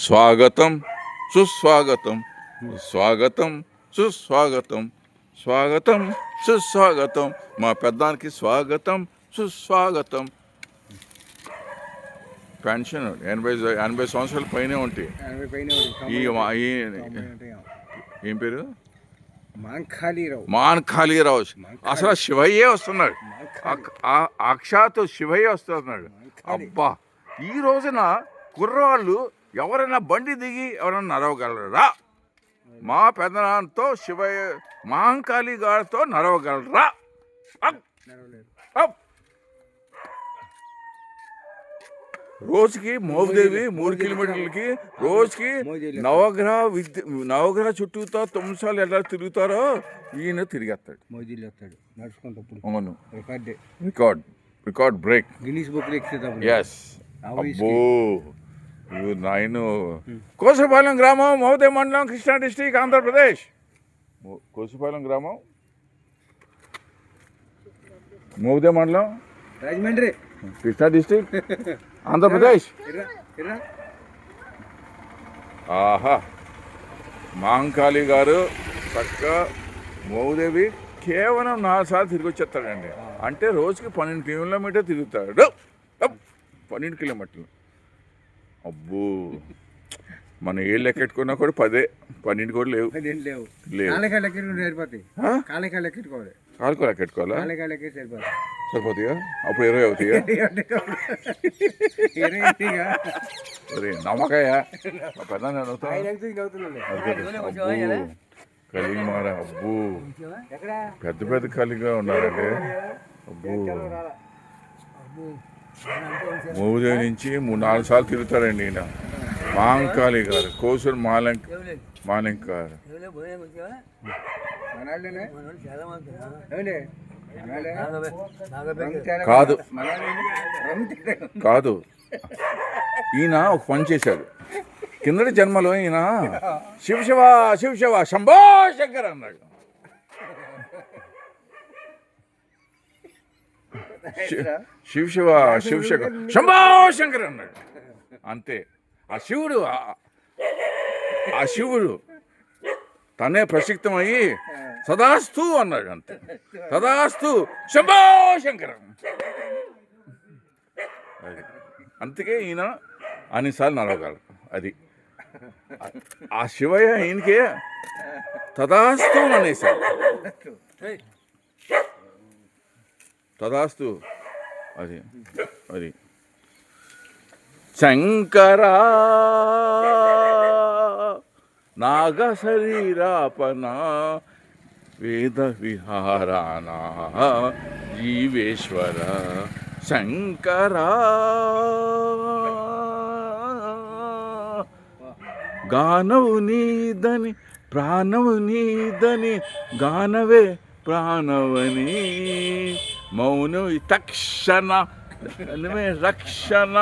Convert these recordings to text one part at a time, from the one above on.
స్వాగతం సుస్వాగతం స్వాగతం సుస్వాగతం స్వాగతం సుస్వాగతం మా పెద్దానికి స్వాగతం సుస్వాగతం. పెన్షన్ 80 సంవత్సరాల పైనే ఉంటాయి. ఏం పేరు? మాన్ఖాళీరావు. అసలు శివయ్యే వస్తున్నాడు, అక్షాత్ శివయ్య వస్తున్నాడు. అబ్బా, ఈ రోజున కుర్రవాళ్ళు ఎవరైనా బండి దిగి ఎవరైనా నడవగలరా? మా పెద్దనాన్నతో శివయ్య మహంకాళి గారితో నడవగలరా? రోజుకి మోదేవి 3 కిలోమీటర్లకి రోజుకి నవగ్రహ చుట్టూతో 9 సార్లు ఎలా తిరుగుతారో ఈయన తిరిగేస్తాడు. అవును, రికార్డ్ బ్రేక్. ఎస్. అబ్బో, నాయను. కోసపాలెం గ్రామం, మోదే మండలం, కృష్ణా డిస్టిక్, ఆంధ్రప్రదేశ్. కోసపాలెం గ్రామం, మోదే మండలం, రాజమండ్రి, కృష్ణా డిస్టిక్, ఆంధ్రప్రదేశ్. ఆహా, మహంకాళి గారు చక్కగా మోదేవి కేవలం 4 సార్లు తిరిగి వచ్చేస్తాడండి. అంటే రోజుకి 12 కిలోమీటర్ తిరుగుతాడు. 12 కిలోమీటర్లు. అబ్బో, మన ఏళ్ళు లెక్కెట్టుకున్నా కూడా 12 కూడా లేవు. కాలుకో లెక్కెట్టుకోవాలా? సరిపోతాయా? అప్పుడు 20 అవుతాయా? నమ్మకాయ పెద్ద కలిమారా. అబ్బో, పెద్ద కలిగా ఉన్నారండి. అబ్బో, మోదే నుంచి 3-4 సార్లు తిరుగుతారండి ఈయన మహంకాళి గారు. కోసూరు మాలింక్ గారు. కాదు, ఈయన ఒక పని చేశాడు. కిందటి జన్మలో ఈయన శివశివ శంభో శంకర్ అన్నాడు. శివశివ శంభో శంకర్ అన్నాడు. అంతే. ఆ శివుడు తనే ప్రసిక్తమయ్యి సదాస్తు అన్నాడు. అంతే, సదాస్తు శంభో శంకర. అందుకే ఈయన అన్నిసార్లు నడవగలరు. అది ఆ శివయ్య ఈయనకే తదాస్తు అనేసాడు. తదాస్తు. అది శంకరా నాగ శరీరాపన వేద విహారాణ జీవేశ్వర శంకరా. గానవు నీదని ప్రాణవు నీదని గానవే ప్రాణవని మౌనం తక్షణ రక్షణ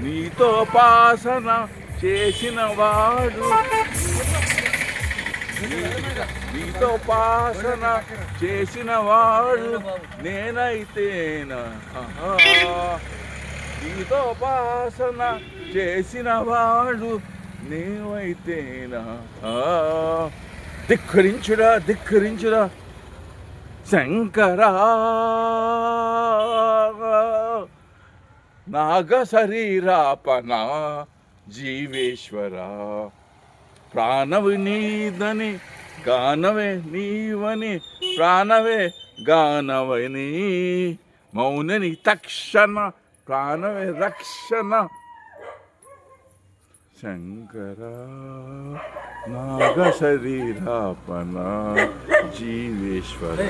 నీతో పాసన చేసిన వాడు, నీతో పాసన చేసిన వాడు నేనైతేనా. నీతో పాసన చేసిన వాడు నేనైతేనా. ధిక్కరించుడా శంకరా. నాగ శరీరాపన జీవేశ్వర ప్రాణవి నీదని గానవే నీవని ప్రాణవే గానవని మౌనని తక్షణ ప్రాణవే రక్షణ శంకర. నాగ శరీరాపన జీవేశ్వర.